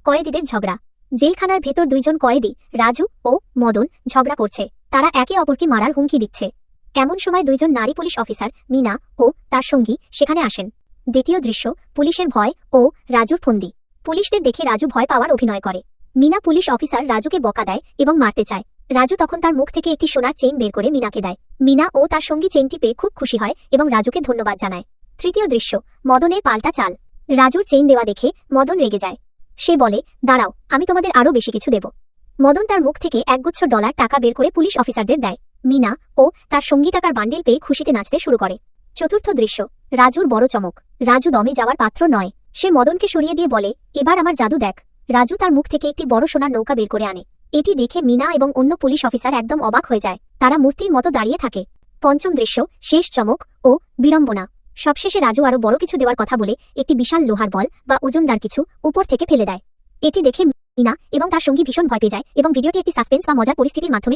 কয়েদিদের ঝগড়া। জেলখানার ভেতর দুইজন কয়েদি রাজু ও মদন ঝগড়া করছে। তারা একে অপরকে মারার হুমকি দিচ্ছে। এমন সময় দুইজন নারী পুলিশ অফিসার মিনা ও তার সঙ্গী সেখানে আসেন। দ্বিতীয় দৃশ্য, পুলিশের ভয় ও রাজুর ফন্দি। পুলিশদের দেখে রাজু ভয় পাওয়ার অভিনয় করে। মিনা পুলিশ অফিসার রাজুকে বকা দেয় এবং মারতে চায়। রাজু তখন তার মুখ থেকে একটি সোনার চেইন বের করে মিনাকে দেয়। মিনা ও তার সঙ্গী চেইনটি পেয়ে খুব খুশি হয় এবং রাজুকে ধন্যবাদ জানায়। তৃতীয় দৃশ্য, মদনের পাল্টা চাল। রাজুর চেইন দেওয়া দেখে মদন রেগে যায়। সে বলে, দাঁড়াও, আমি তোমাদের আরও বেশি কিছু দেব। মদন তার মুখ থেকে একগুচ্ছ ডলার টাকা বের করে পুলিশ অফিসারদের দেয়। মিনা ও তার সঙ্গী টাকার বান্ডিল পেয়ে খুশিতে নাচতে শুরু করে। চতুর্থ দৃশ্য, রাজুর বড় চমক। রাজু দমে যাওয়ার পাত্র নয়। সে মদনকে সরিয়ে দিয়ে বলে, এবার আমার জাদু দেখ। রাজু তার মুখ থেকে একটি বড় সোনার নৌকা বের করে আনে। এটি দেখে মিনা এবং অন্য পুলিশ অফিসার একদম অবাক হয়ে যায়। তারা মূর্তির মতো দাঁড়িয়ে থাকে। পঞ্চম দৃশ্য, শেষ চমক ও বিড়ম্বনা। সবশেষে রাজু আরও বড় কিছু দেওয়ার কথা বলে একটি বিশাল লোহার বল বা ওজনদার কিছু উপর থেকে ফেলে দেয়। এটি দেখে মিনা এবং তার সঙ্গী ভীষণ ভয় পেয়ে যায় এবং ভিডিওটি একটি সাসপেন্স বা মজার পরিস্থিতির মাধ্যমে